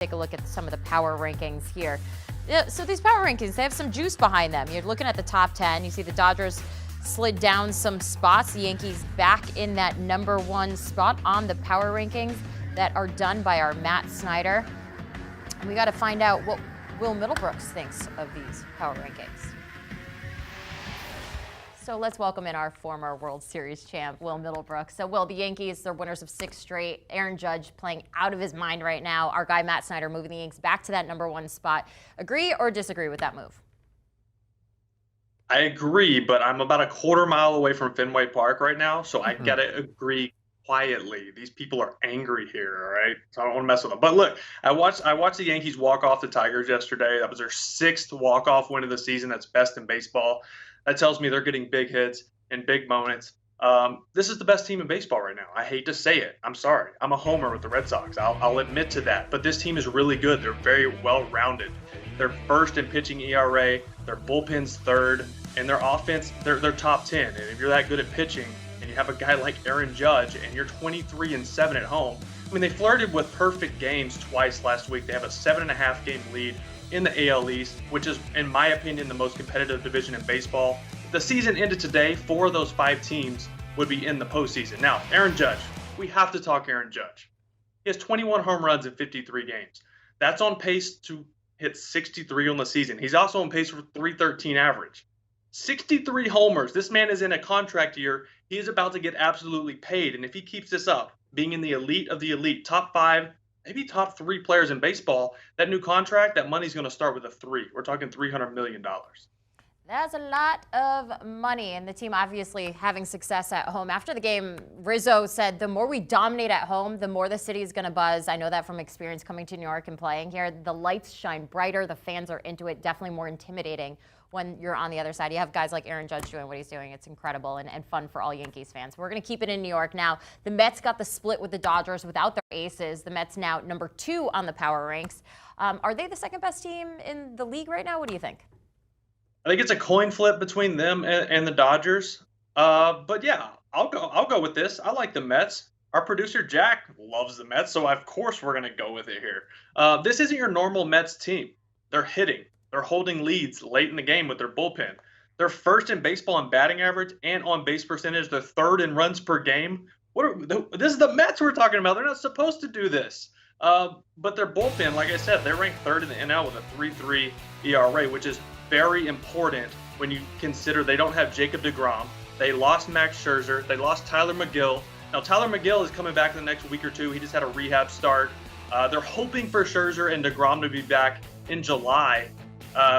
Take a look at some of the power rankings here. Yeah, so these power rankings, they have some juice behind them. You're looking at the top 10. You see the Dodgers slid down some spots. The Yankees back in that number 1 spot on the power rankings that are done by our Matt Snyder. And we got to find out what Will Middlebrooks thinks of these power rankings. So let's welcome in our former World Series champ, Will Middlebrooks. So Will, the Yankees, they're winners of 6 straight. Aaron Judge playing out of his mind right now. Our guy Matt Snyder moving the Yankees back to that number 1 spot. Agree or disagree with that move? I agree, but I'm about a quarter mile away from Fenway Park right now, so I gotta agree quietly. These people are angry here, all right? So I don't want to mess with them. But look, I watched the Yankees walk off the Tigers yesterday. That was their 6th walk-off win of the season. That's best in baseball. That tells me they're getting big hits and big moments. This is the best team in baseball right now. I hate to say it. I'm sorry. I'm a homer with the Red Sox. I'll admit to that. But this team is really good. They're very well-rounded. They're first in pitching ERA. Their bullpen's 3rd. And their offense, they're top 10. And if you're that good at pitching and you have a guy like Aaron Judge and you're 23-7 at home, I mean, they flirted with perfect games twice last week. They have a 7.5 game lead in the AL East, which is, in my opinion, the most competitive division in baseball. If the season ended today, 4 of those 5 teams would be in the postseason. Now, Aaron Judge, we have to talk Aaron Judge. He has 21 home runs in 53 games. That's on pace to hit 63 on the season. He's also on pace for 313 average. 63 homers. This man is in a contract year. He is about to get absolutely paid. And if he keeps this up, being in the elite of the elite, top 5, maybe top 3 players in baseball, that new contract, that money's going to start with a 3. We're talking $300 million. That's a lot of money, and the team obviously having success at home. After the game, Rizzo said the more we dominate at home, the more the city is going to buzz. I know that from experience coming to New York and playing here. The lights shine brighter. The fans are into it. Definitely more intimidating when you're on the other side. You have guys like Aaron Judge doing what he's doing. It's incredible and fun for all Yankees fans. We're going to keep it in New York now. The Mets got the split with the Dodgers without their aces. The Mets now number 2 on the power ranks. Are they the second best team in the league right now? What do you think? I think it's a coin flip between them and the Dodgers. But yeah, I'll go with this. I like the Mets. Our producer Jack loves the Mets, so of course we're going to go with it here. This isn't your normal Mets team. They're hitting. They're holding leads late in the game with their bullpen. They're first in baseball in batting average and on base percentage. They're 3rd in runs per game. This is the Mets we're talking about. They're not supposed to do this. But their bullpen, like I said, they're ranked 3rd in the NL with a 3.3 ERA, which is very important when you consider they don't have Jacob deGrom. They lost Max Scherzer. They lost Tyler McGill. Now, Tyler McGill is coming back in the next week or 2. He just had a rehab start. They're hoping for Scherzer and deGrom to be back in July.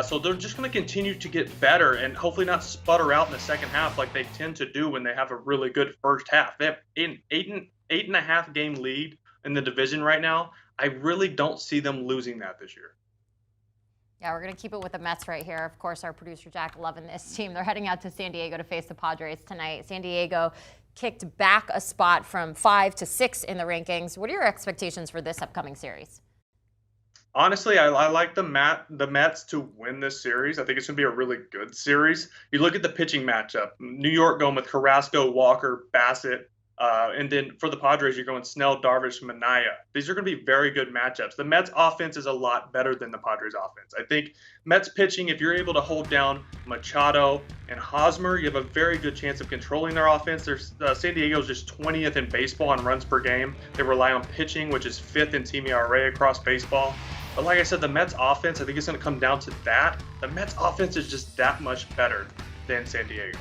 So they're just going to continue to get better and hopefully not sputter out in the second half like they tend to do when they have a really good first half. They have an 8.5 game lead in the division right now. I really don't see them losing that this year. Yeah, we're going to keep it with the Mets right here. Of course, our producer Jack loving this team. They're heading out to San Diego to face the Padres tonight. San Diego kicked back a spot from 5 to 6 in the rankings. What are your expectations for this upcoming series? Honestly, I like the Mets to win this series. I think it's going to be a really good series. You look at the pitching matchup. New York going with Carrasco, Walker, Bassett. And then for the Padres, you're going Snell, Darvish, Minaya. These are going to be very good matchups. The Mets offense is a lot better than the Padres offense. I think Mets pitching, if you're able to hold down Machado and Hosmer, you have a very good chance of controlling their offense. San Diego's just 20th in baseball in runs per game. They rely on pitching, which is 5th in team ERA across baseball. But like I said, the Mets offense, I think it's going to come down to that. The Mets offense is just that much better than San Diego.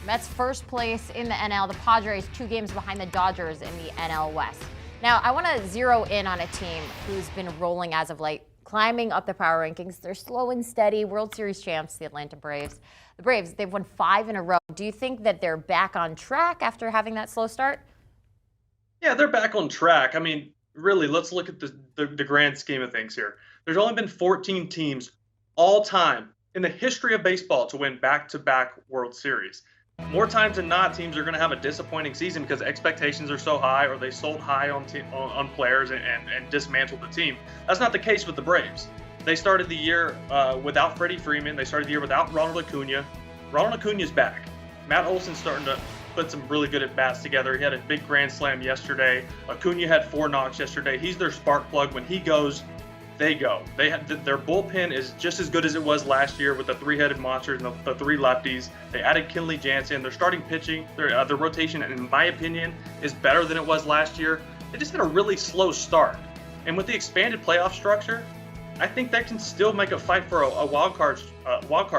Mets first place in the NL. The Padres 2 games behind the Dodgers in the NL West. Now, I want to zero in on a team who's been rolling as of late, climbing up the power rankings. They're slow and steady. World Series champs, the Atlanta Braves. The Braves, they've won 5 in a row. Do you think that they're back on track after having that slow start? Yeah, they're back on track. I mean, really, let's look at the grand scheme of things here. There's only been 14 teams all time in the history of baseball to win back-to-back World Series. More times than not, teams are going to have a disappointing season because expectations are so high, or they sold high on players and dismantled the team. That's not the case with the Braves. They started the year without Freddie Freeman. They started the year without Ronald Acuna. Ronald Acuna's back. Matt Olson's starting to put some really good at-bats together. He had a big grand slam yesterday. Acuna had 4 knocks yesterday. He's their spark plug. When he goes, they go. Their bullpen is just as good as it was last year with the 3-headed monsters and the 3 lefties. They added Kenley Jansen. Their starting pitching, their rotation, in my opinion, is better than it was last year. They just had a really slow start. And with the expanded playoff structure, I think they can still make a fight for a wild card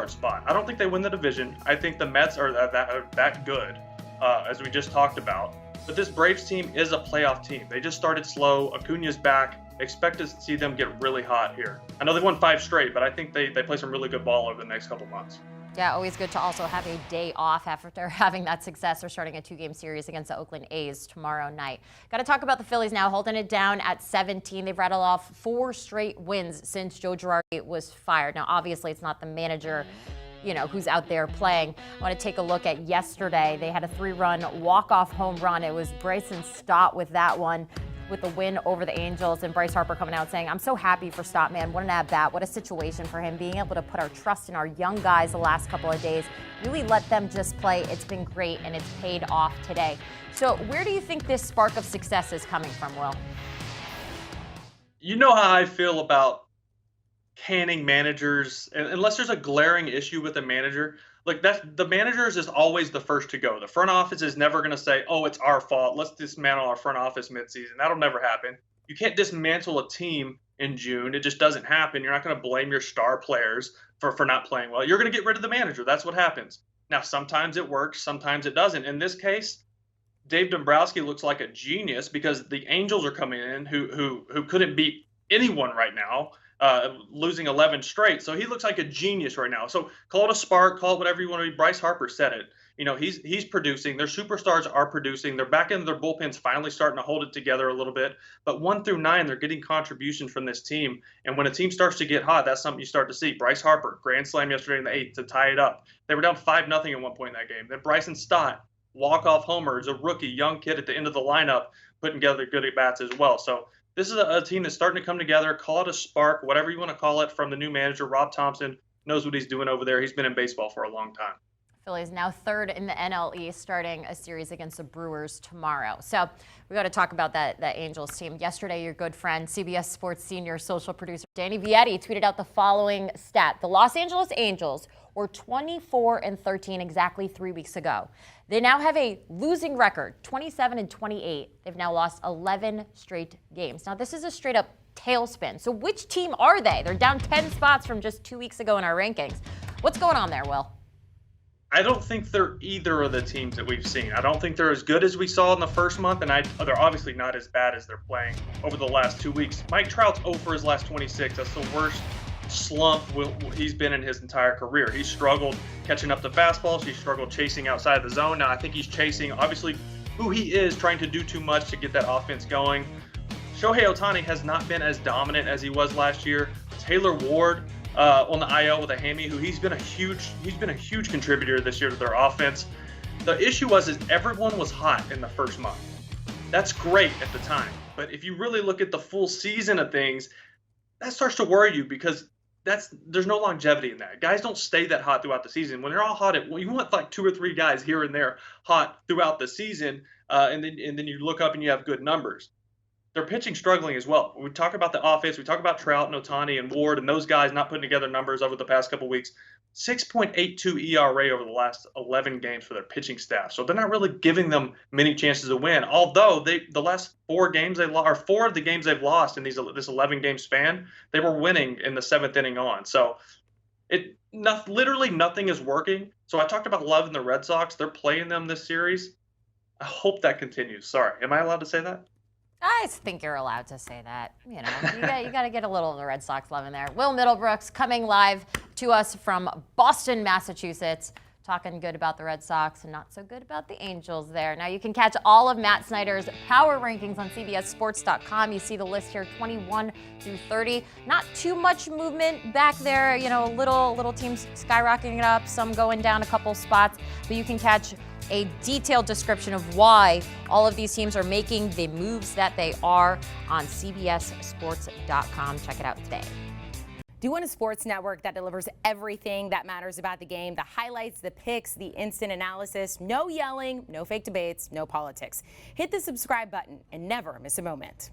spot. I don't think they win the division. I think the Mets are that good, as we just talked about. But this Braves team is a playoff team. They just started slow. Acuna's back. Expect to see them get really hot here. I know they won 5 straight, but I think they play some really good ball over the next couple months. Yeah, always good to also have a day off after having that success. They're starting a 2-game series against the Oakland A's tomorrow night. Got to talk about the Phillies now, holding it down at 17. They've rattled off 4 straight wins since Joe Girardi was fired. Now, obviously, it's not the manager, who's out there playing. I want to take a look at yesterday. They had a 3-run walk-off home run. It was Bryson Stott with that one, with the win over the Angels, and Bryce Harper coming out saying, "I'm so happy for Stott, man. What an at-bat. What a situation for him. Being able to put our trust in our young guys the last couple of days, really let them just play. It's been great, and it's paid off today." So where do you think this spark of success is coming from, Will? You know how I feel about canning managers, unless there's a glaring issue with a manager. Like, the managers is always the first to go. The front office is never going to say, "Oh, it's our fault. Let's dismantle our front office midseason." That'll never happen. You can't dismantle a team in June. It just doesn't happen. You're not going to blame your star players for not playing well. You're going to get rid of the manager. That's what happens. Now, sometimes it works, sometimes it doesn't. In this case, Dave Dombrowski looks like a genius because the Angels are coming in who couldn't beat anyone right now. Losing 11 straight. So he looks like a genius right now. So call it a spark, call it whatever you want to be. Bryce Harper said it. He's producing. Their superstars are producing. They're back into their bullpens, finally starting to hold it together a little bit. But 1 through 9, they're getting contributions from this team. And when a team starts to get hot, that's something you start to see. Bryce Harper, grand slam yesterday in the 8th to tie it up. They were down 5-0 at one point in that game. Then Bryson Stott, walk-off homer, is a rookie, young kid at the end of the lineup, putting together good at-bats as well. So this is a team that's starting to come together. Call it a spark, whatever you want to call it, from the new manager. Rob Thompson knows what he's doing over there. He's been in baseball for a long time. Phillies now 3rd in the NL East, starting a series against the Brewers tomorrow. So we got to talk about that Angels team. Yesterday, your good friend, CBS Sports senior social producer Danny Vietti tweeted out the following stat. The Los Angeles Angels were 24-13 exactly 3 weeks ago. They now have a losing record, 27-28. They've now lost 11 straight games. Now, this is a straight-up tailspin. So which team are they? They're down 10 spots from just 2 weeks ago in our rankings. What's going on there, Will? I don't think they're either of the teams that we've seen. I don't think they're as good as we saw in the first month, and they're obviously not as bad as they're playing over the last 2 weeks. Mike Trout's 0 for his last 26. That's the worst slump he's been in his entire career. He's struggled catching up to fastballs. He's struggled chasing outside the zone. Now, I think he's chasing, obviously, who he is, trying to do too much to get that offense going. Shohei Ohtani has not been as dominant as he was last year. Taylor Ward on the IL with a hammy, he's been a huge contributor this year to their offense. The issue is everyone was hot in the first month. That's great at the time, but if you really look at the full season of things, that starts to worry you because there's no longevity in that. Guys don't stay that hot throughout the season. When they're all hot, you want like 2 or 3 guys here and there hot throughout the season, and then you look up and you have good numbers. Their pitching struggling as well. We talk about the offense. We talk about Trout and Ohtani and Ward and those guys not putting together numbers over the past couple weeks. 6.82 ERA over the last 11 games for their pitching staff. So they're not really giving them many chances to win. Although the last 4 games they lost, or 4 of the games they've lost in this 11-game span, they were winning in the 7th inning on. So literally nothing is working. So I talked about loving the Red Sox. They're playing them this series. I hope that continues. Sorry, am I allowed to say that? I think you're allowed to say that. You got to get a little of the Red Sox love in there. Will Middlebrooks coming live to us from Boston, Massachusetts, talking good about the Red Sox and not so good about the Angels there. Now you can catch all of Matt Snyder's power rankings on CBSSports.com. You see the list here, 21 through 30. Not too much movement back there. Little teams skyrocketing it up, some going down a couple spots, but you can catch a detailed description of why all of these teams are making the moves that they are on CBSSports.com. Check it out today. Do you want a sports network that delivers everything that matters about the game? The highlights, the picks, the instant analysis, no yelling, no fake debates, no politics. Hit the subscribe button and never miss a moment.